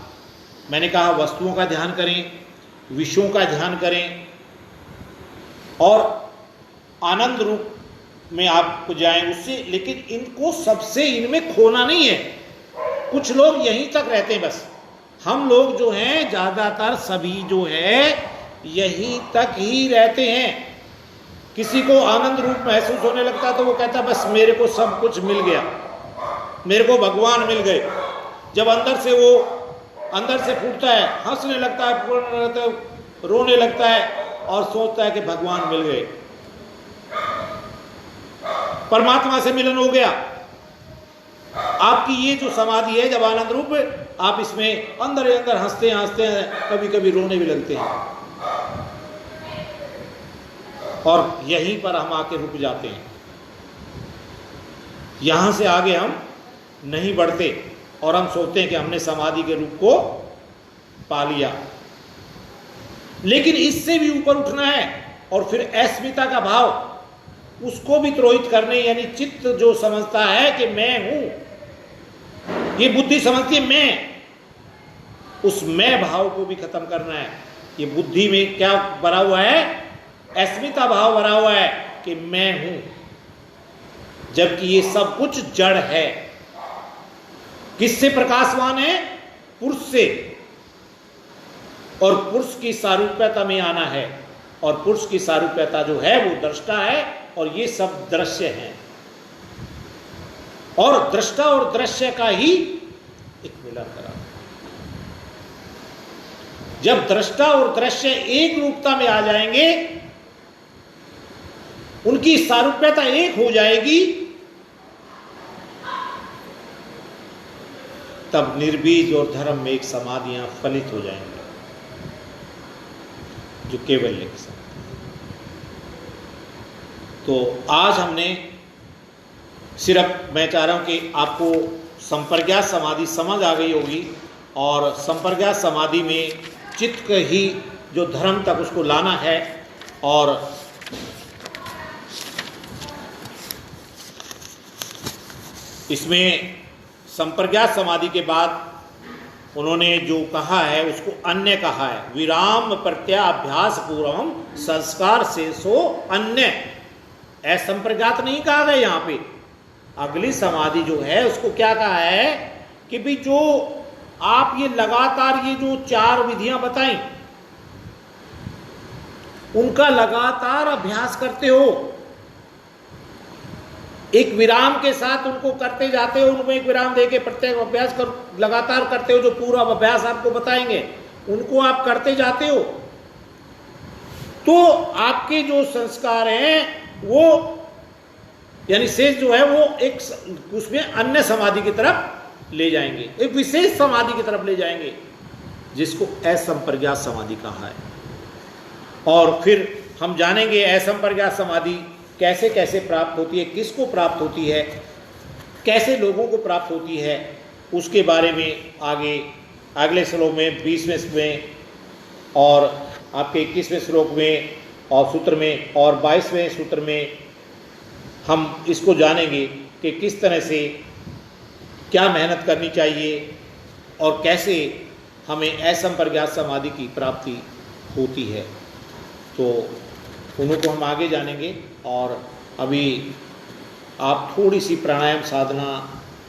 मैंने कहा, वस्तुओं का ध्यान करें, विषयों का ध्यान करें, और आनंद रूप में आप जाएं उससे। लेकिन इनको सबसे इनमें खोना नहीं है। कुछ लोग यहीं तक रहते हैं बस। हम लोग जो हैं ज़्यादातर सभी जो है यहीं तक ही रहते हैं। किसी को आनंद रूप महसूस होने लगता है तो वो कहता है बस मेरे को सब कुछ मिल गया, मेरे को भगवान मिल गए। जब अंदर से वो अंदर से फूटता है, हंसने लगता है, रोने लगता है, और सोचता है कि भगवान मिल गए, परमात्मा से मिलन हो गया। आपकी ये जो समाधि है, जब आनंद रूप, आप इसमें अंदर ही अंदर हंसते हैं, कभी कभी रोने भी लगते हैं, और यहीं पर हम आके रुक जाते हैं। यहां से आगे हम नहीं बढ़ते, और हम सोचते हैं कि हमने समाधि के रूप को पा लिया। लेकिन इससे भी ऊपर उठना है, और फिर अस्मिता का भाव, उसको भी त्रोहित करने, यानी चित्त जो समझता है कि मैं हूं, ये बुद्धि समझती है मैं, उस मैं भाव को भी खत्म करना है। ये बुद्धि में क्या भरा हुआ है? अस्मिता भाव भरा हुआ है कि मैं हूं, जबकि ये सब कुछ जड़ है। किससे प्रकाशवान है? पुरुष से। और पुरुष की सारूप्यता में आना है, और पुरुष की सारूप्यता जो है वो दृष्टा है, और ये सब दृश्य है, और दृष्टा और दृश्य का ही एक मिलन करा। जब दृष्टा और दृश्य एक रूपता में आ जाएंगे, उनकी सारूप्यता एक हो जाएगी, तब निर्बीज और धर्म में एक समाधियां फलित हो जाएंगे, जो केवल्य के साथ। तो आज हमने सिर्फ, मैं चाह रहा हूं कि आपको संप्रज्ञात समाधि समझ आ गई होगी, और संप्रज्ञात समाधि में चित्त ही जो धर्म तक उसको लाना है। और इसमें संप्रज्ञात समाधि के बाद उन्होंने जो कहा है उसको अन्य कहा है। विराम प्रत्याभ्यास पूर्वम संस्कार शेषो अन्य। असंप्रज्ञात नहीं कहा गया यहाँ पे। अगली समाधि जो है उसको क्या कहा है कि भी जो आप ये लगातार ये जो 4 विधियां बताई, उनका लगातार अभ्यास करते हो, एक विराम के साथ उनको करते जाते हो, उनमें एक विराम देके प्रत्येक अभ्यास कर लगातार करते हो, जो पूरा अभ्यास आपको बताएंगे उनको आप करते जाते हो, तो आपके जो संस्कार हैं वो यानी शेष जो है वो एक उसमें अन्य समाधि की तरफ ले जाएंगे, एक विशेष समाधि की तरफ ले जाएंगे, जिसको असंप्रज्ञात समाधि कहा है। और फिर हम जानेंगे असंप्रज्ञात समाधि कैसे कैसे प्राप्त होती है, किसको प्राप्त होती है, कैसे लोगों को प्राप्त होती है, उसके बारे में आगे अगले श्लोक में 20वें में और आपके 21वें श्लोक में और सूत्र में और 22वें सूत्र में हम इसको जानेंगे कि किस तरह से क्या मेहनत करनी चाहिए और कैसे हमें असंप्रज्ञात समाधि की प्राप्ति होती है। तो उन्हों को हम आगे जानेंगे। और अभी आप थोड़ी सी प्राणायाम साधना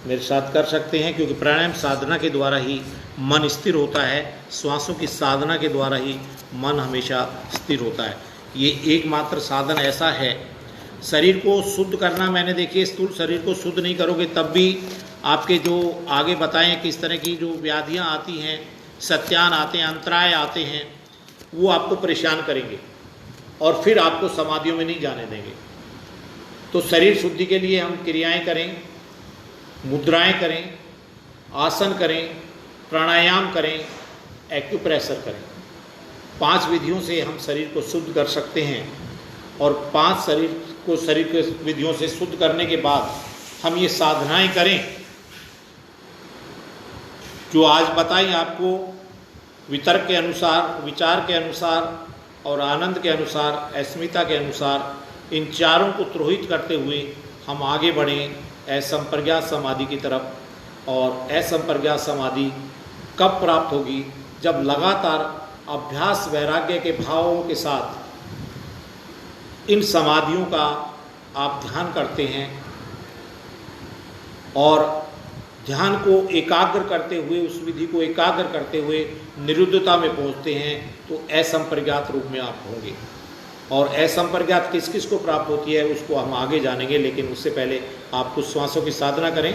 मेरे साथ कर सकते हैं, क्योंकि प्राणायाम साधना के द्वारा ही मन स्थिर होता है, श्वासों की साधना के द्वारा ही मन हमेशा स्थिर होता है। ये एकमात्र साधन ऐसा है। शरीर को शुद्ध करना, मैंने देखिए स्थूल शरीर को शुद्ध नहीं करोगे तब भी आपके जो आगे बताएं किस तरह की जो व्याधियां आती हैं, सत्यान आते हैं, अंतराय आते हैं, वो आपको परेशान करेंगे और फिर आपको समाधियों में नहीं जाने देंगे। तो शरीर शुद्धि के लिए हम क्रियाएं करें, मुद्राएं करें, आसन करें, प्राणायाम करें, एक्यूप्रेशर करें। 5 विधियों से हम शरीर को शुद्ध कर सकते हैं। और 5 शरीर के विधियों से शुद्ध करने के बाद हम ये साधनाएं करें जो आज बताई आपको, वितर्क के अनुसार, विचार के अनुसार और आनंद के अनुसार, अस्मिता के अनुसार, इन चारों को त्रोहित करते हुए हम आगे बढ़ें असंप्रज्ञात समाधि की तरफ। और असंप्रज्ञात समाधि कब प्राप्त होगी? जब लगातार अभ्यास वैराग्य के भावों के साथ इन समाधियों का आप ध्यान करते हैं और ध्यान को एकाग्र करते हुए, उस विधि को एकाग्र करते हुए निरुद्धता में पहुंचते हैं, तो असंप्रज्ञात रूप में आप होंगे। और असंप्रज्ञात किस किस को प्राप्त होती है उसको हम आगे जानेंगे, लेकिन उससे पहले आप कुछ श्वासों की साधना करें।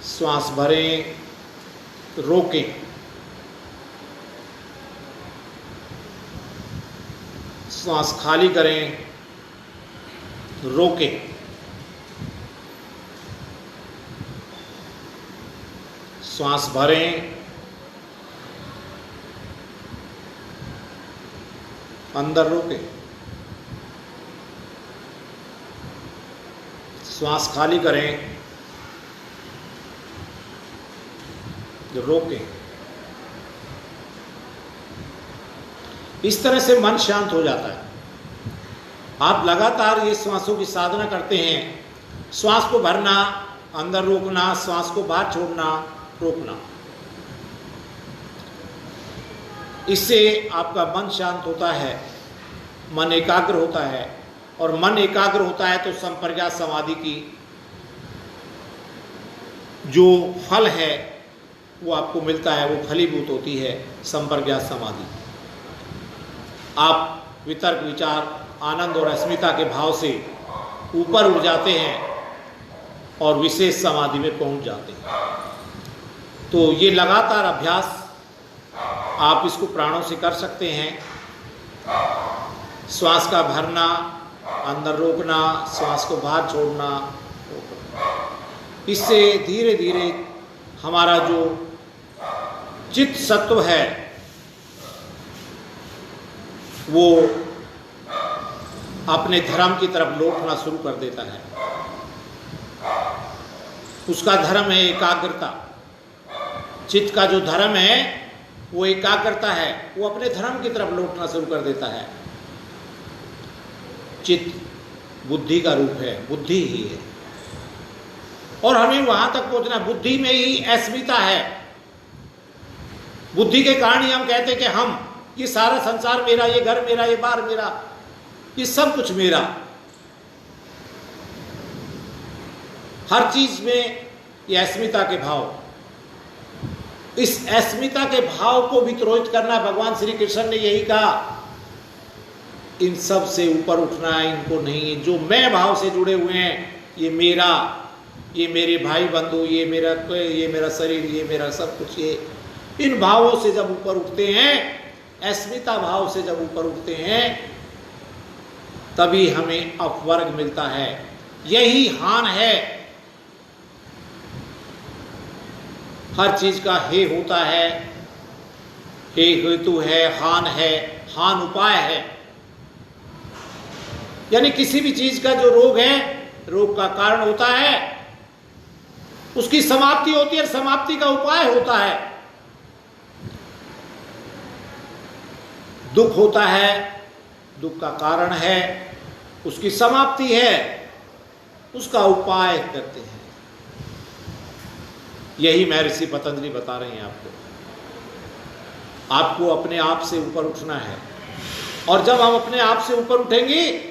श्वास भरें, रोकें, श्वास खाली करें, रोकें, श्वास भरें, अंदर रोकें, श्वास खाली करें, रोकें। इस तरह से मन शांत हो जाता है। आप लगातार ये श्वासों की साधना करते हैं, श्वास को भरना, अंदर रोकना, श्वास को बाहर छोड़ना, रोकना। इससे आपका मन शांत होता है, मन एकाग्र होता है, और मन एकाग्र होता है तो संप्रज्ञात समाधि की जो फल है वो आपको मिलता है, वो फलीभूत होती है संप्रज्ञात समाधि। आप वितर्क, विचार, आनंद और अस्मिता के भाव से ऊपर उठ जाते हैं और विशेष समाधि में पहुंच जाते हैं। तो ये लगातार अभ्यास आप इसको प्राणों से कर सकते हैं। श्वास का भरना, अंदर रोकना, श्वास को बाहर छोड़ना, इससे धीरे धीरे हमारा जो चित्त सत्व है वो अपने धर्म की तरफ लौटना शुरू कर देता है। उसका धर्म है एकाग्रता। चित्त का जो धर्म है वो एकाग्रता है, वो अपने धर्म की तरफ लौटना शुरू कर देता है। चित्त बुद्धि का रूप है, बुद्धि ही है, और हमें वहां तक पहुंचना। बुद्धि में ही अस्मिता है। बुद्धि के कारण ही हम कहते हैं कि हम, ये सारा संसार मेरा, ये घर मेरा, ये बार मेरा, ये सब कुछ मेरा। हर चीज में ये अस्मिता के भाव, इस अस्मिता के भाव को भी तिरोहित करना। भगवान श्री कृष्ण ने यही कहा, इन सब से ऊपर उठना है, इनको नहीं। जो मैं भाव से जुड़े हुए हैं, ये मेरा, ये मेरे भाई बंधु, ये मेरा शरीर, ये मेरा सब कुछ, ये इन भावों से जब ऊपर उठते हैं, अस्मिता भाव से जब ऊपर उठते हैं, तभी हमें अपवर्ग मिलता है। यही हान है। हर चीज का हे होता है, हे हेतु है, हान है, हान उपाय है। यानी किसी भी चीज का जो रोग है, रोग का कारण होता है, उसकी समाप्ति होती है, समाप्ति का उपाय होता है। दुख होता है, दुख का कारण है, उसकी समाप्ति है, उसका उपाय करते हैं। यही महर्षि पतंजलि बता रहे हैं आपको। आपको अपने आप से ऊपर उठना है, और जब हम अपने आप से ऊपर उठेंगे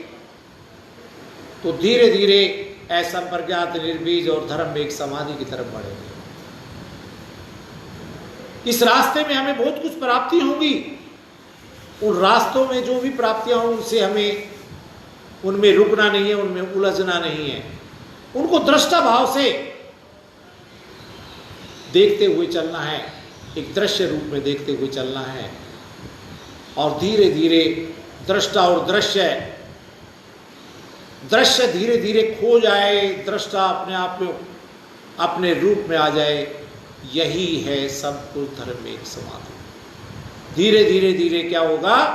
तो धीरे धीरे असंप्रज्ञात, निर्बीज और धर्म में एक समाधि की तरफ बढ़ेंगे। इस रास्ते में हमें बहुत कुछ प्राप्ति होंगी। उन रास्तों में जो भी प्राप्तियां हों, उनसे हमें, उनमें रुकना नहीं है, उनमें उलझना नहीं है। उनको दृष्टा भाव से देखते हुए चलना है, एक दृश्य रूप में देखते हुए चलना है, और धीरे धीरे दृष्टा और दृश्य धीरे धीरे खो जाए, दृष्टा अपने आप में, अपने रूप में आ जाए। यही है सब कुछ धर्म में एक समाधि। धीरे धीरे धीरे क्या होगा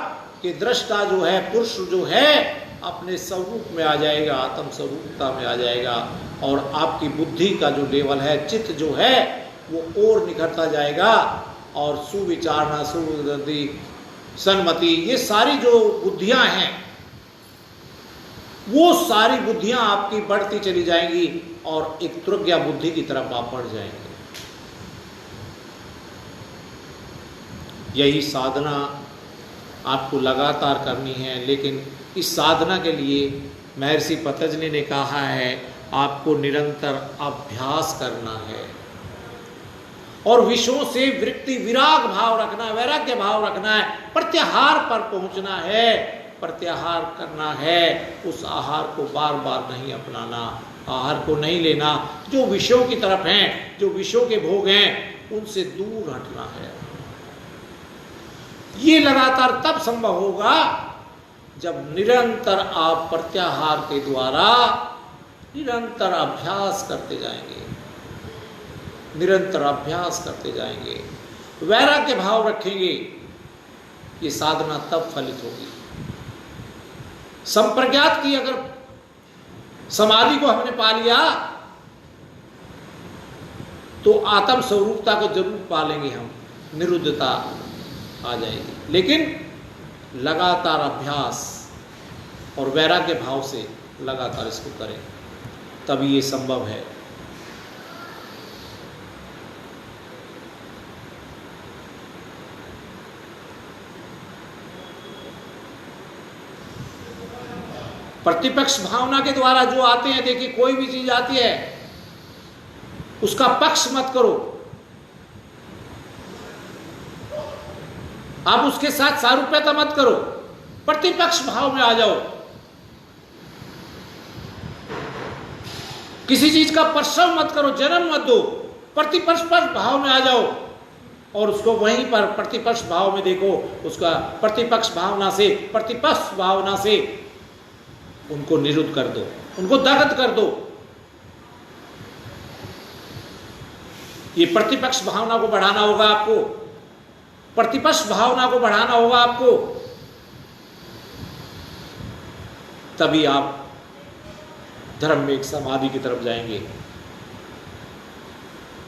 कि दृष्टा जो है, पुरुष जो है, अपने स्वरूप में आ जाएगा, आत्म स्वरूपता में आ जाएगा, और आपकी बुद्धि का जो लेवल है, चित्त जो है, वो और निखरता जाएगा। और सुविचारना, सुबुद्धि, सन्मति, ये सारी जो बुद्धियां हैं, वो सारी बुद्धियां आपकी बढ़ती चली जाएंगी, और एक तुरज्ञा बुद्धि की तरफ आप बढ़ जाएंगे। यही साधना आपको लगातार करनी है। लेकिन इस साधना के लिए महर्षि पतंजलि ने कहा है, आपको निरंतर अभ्यास करना है, और विषयों से वृत्ति, विराग भाव रखना, वैराग्य भाव रखना है, प्रत्याहार पर पहुंचना है, प्रत्याहार करना है। उस आहार को बार बार नहीं अपनाना, आहार को नहीं लेना। जो विषयों की तरफ हैं, जो विषयों के भोग हैं, उनसे दूर हटना है। ये लगातार तब संभव होगा जब निरंतर आप प्रत्याहार के द्वारा निरंतर अभ्यास करते जाएंगे, निरंतर अभ्यास करते जाएंगे, वैराग्य भाव रखेंगे। ये साधना तब फलित होगी। संप्रज्ञात की अगर समाधि को हमने पा लिया तो आत्म स्वरूपता को जरूर पा लेंगे हम, निरुद्धता आ जाएगी। लेकिन लगातार अभ्यास और वैराग्य भाव से लगातार इसको करें, तभी ये संभव है। प्रतिपक्ष भावना के द्वारा जो आते हैं, देखिए कोई भी चीज आती है उसका पक्ष मत करो, आप उसके साथ सारूप्यता मत करो, प्रतिपक्ष भाव में आ जाओ। किसी चीज का प्रसव मत करो, जन्म मत दो, प्रतिपक्ष भाव में आ जाओ और उसको वहीं पर प्रतिपक्ष भाव में देखो, उसका प्रतिपक्ष भावना से, प्रतिपक्ष भावना से उनको निरुद्ध कर दो, उनको दग्ध कर दो। ये प्रतिपक्ष भावना को बढ़ाना होगा आपको, प्रतिपक्ष भावना को बढ़ाना होगा आपको, तभी आप धर्म में एक समाधि की तरफ जाएंगे।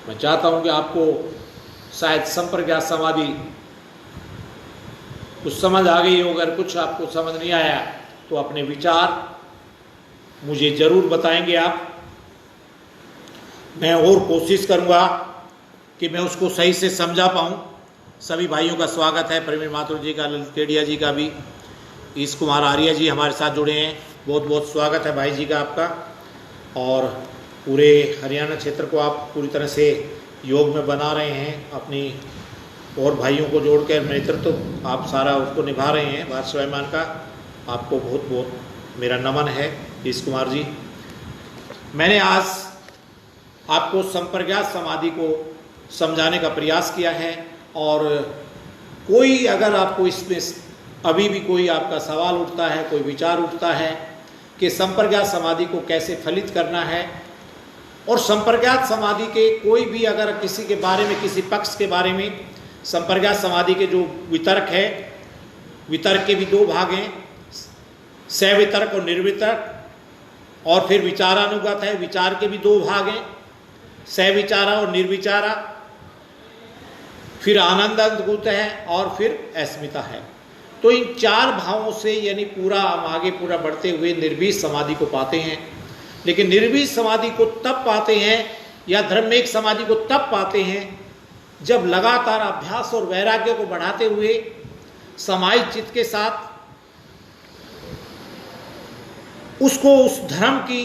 मैं चाहता हूं कि आपको शायद संप्रज्ञात समाधि कुछ समझ आ गई हो। अगर कुछ आपको समझ नहीं आया तो अपने विचार मुझे जरूर बताएंगे आप, मैं और कोशिश करूंगा कि मैं उसको सही से समझा पाऊं। सभी भाइयों का स्वागत है, प्रवीण माथुर जी का, ललित केडिया जी का भी, ईश कुमार आर्य जी हमारे साथ जुड़े हैं, बहुत बहुत स्वागत है भाई जी का आपका। और पूरे हरियाणा क्षेत्र को आप पूरी तरह से योग में बना रहे हैं, अपनी और भाइयों को जोड़कर नेतृत्व आप सारा उसको निभा रहे हैं भारत स्वाभिमान का, आपको बहुत बहुत मेरा नमन है ईश कुमार जी। मैंने आज आपको संप्रज्ञात समाधि को समझाने का प्रयास किया है, और कोई अगर आपको इसमें अभी भी कोई आपका सवाल उठता है, कोई विचार उठता है कि संप्रज्ञात समाधि को कैसे फलित करना है, और संप्रज्ञात समाधि के कोई भी अगर किसी के बारे में, किसी पक्ष के बारे में, संप्रज्ञात समाधि के जो वितर्क है, वितर्क के भी दो भाग हैं, सवितर्क और निर्वितर्क, और फिर विचारानुगत है, विचार के भी दो भाग हैं, सविचारा और निर्विचारा, फिर आनंद अनुगत है, और फिर अस्मिता है। तो इन चार भावों से यानी पूरा हम आगे पूरा बढ़ते हुए निर्भीक समाधि को पाते हैं। लेकिन निर्भीक समाधि को तब पाते हैं, या धर्मिक समाधि को तब पाते हैं, जब लगातार अभ्यास और वैराग्य को बढ़ाते हुए समाहित चित्त के साथ उसको उस धर्म की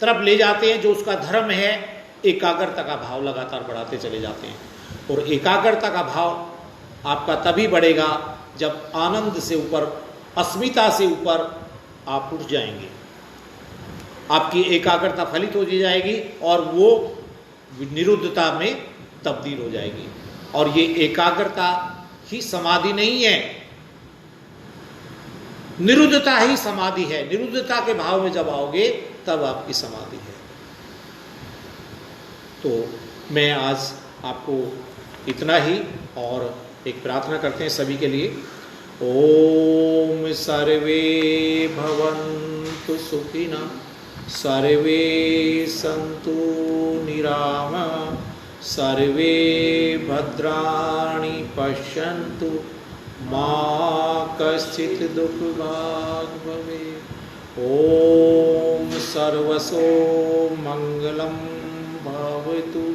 तरफ ले जाते हैं जो उसका धर्म है। एकाग्रता का भाव लगातार बढ़ाते चले जाते हैं, और एकाग्रता का भाव आपका तभी बढ़ेगा जब आनंद से ऊपर, अस्मिता से ऊपर आप उठ जाएंगे, आपकी एकाग्रता फलित हो जाएगी और वो निरुद्धता में तब्दील हो जाएगी। और ये एकाग्रता ही समाधि नहीं है, निरुद्धता ही समाधि है। निरुद्धता के भाव में जब आओगे तब आपकी समाधि है। तो मैं आज आपको इतना ही, और एक प्रार्थना करते हैं सभी के लिए। ओम सर्वे भवन्तु सुखिनः, सर्वे सन्तु निरामः, सर्वे भद्राणि पश्यन्तु, मा कश्चित् दुःखभाग् भवेत्। ओम सर्वसो मंगलम भवतु।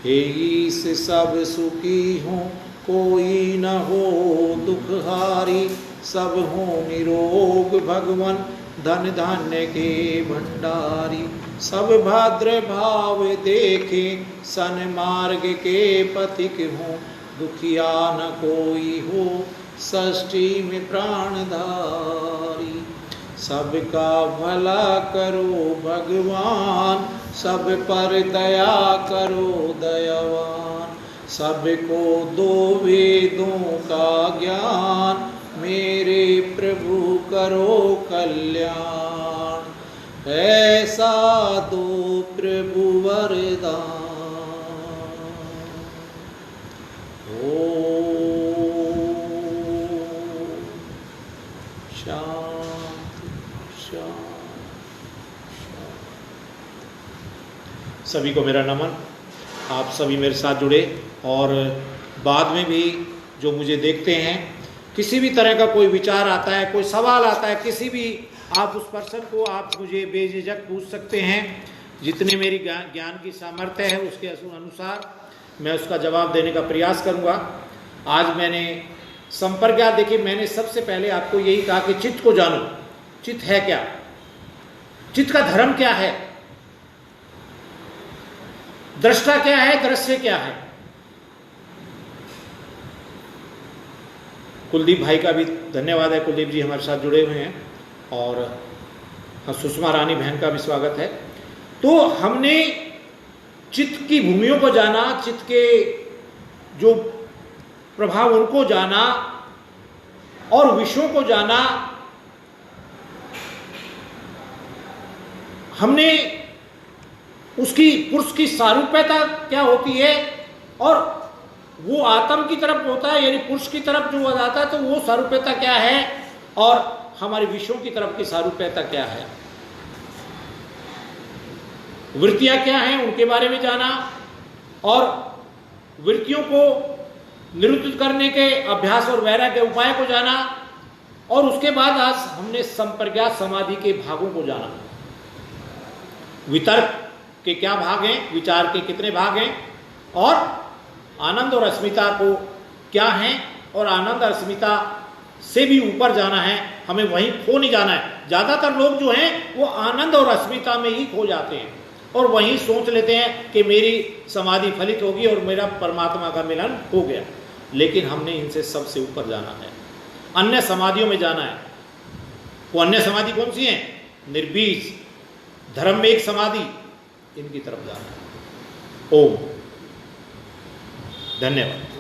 हे ईश सब सुखी हों, कोई न हो दुखहारी, सब हो निरोग भगवन, धन धान्य के भंडारी। सब भद्र भाव देखे, सन्मार्ग के पथिक हों, दुखिया न कोई हो, षष्ठी में प्राणधारी। सबका भला करो भगवान, सब पर दया करो दयावान। सबको दो वेदों का ज्ञान, मेरे प्रभु करो कल्याण। ऐसा दो प्रभु वरदान। सभी को मेरा नमन। आप सभी मेरे साथ जुड़े, और बाद में भी जो मुझे देखते हैं, किसी भी तरह का कोई विचार आता है, कोई सवाल आता है, किसी भी आप उस पर्सन को आप मुझे बेझिझक पूछ सकते हैं। जितनी मेरी ज्ञान की सामर्थ्य है उसके अनुसार मैं उसका जवाब देने का प्रयास करूंगा। आज मैंने संप्रज्ञात, देखिए मैंने सबसे पहले आपको यही कहा कि चित्त को जानो। चित्त है क्या? चित्त का धर्म क्या है, दृष्टा क्या है, दृश्य क्या है। कुलदीप भाई का भी धन्यवाद है, कुलदीप जी हमारे साथ जुड़े हुए हैं, और सुषमा रानी बहन का भी स्वागत है। तो हमने चित्त की भूमियों को जाना, चित्त के जो प्रभाव उनको जाना और विषयों को जाना। हमने उसकी पुरुष की सारूप्यता क्या होती है और वो आत्म की तरफ होता है, यानी पुरुष की तरफ जो जाता है तो वो सारूप्यता क्या है, और हमारे विषयों की तरफ की सारूप्यता क्या है, वृत्तियां क्या हैं उनके बारे में जाना, और वृत्तियों को निरुद्ध करने के अभ्यास और वैराग्य के उपाय को जाना, और उसके बाद आज हमने संप्रज्ञात समाधि के भागों को जाना। वितर्क के क्या भाग हैं, विचार के कितने भाग हैं, और आनंद और अस्मिता को क्या है, और आनंद और अस्मिता से भी ऊपर जाना है, हमें वहीं खो नहीं जाना है। ज़्यादातर लोग जो हैं वो आनंद और अस्मिता में ही खो जाते हैं और वहीं सोच लेते हैं कि मेरी समाधि फलित होगी और मेरा परमात्मा का मिलन हो गया। लेकिन हमने इनसे सबसे ऊपर जाना है, अन्य समाधियों में जाना है। वो अन्य समाधि कौन सी है? निर्बीज, धर्म में एक समाधि, इनकी तरफ जाना है। ओम। धन्यवाद।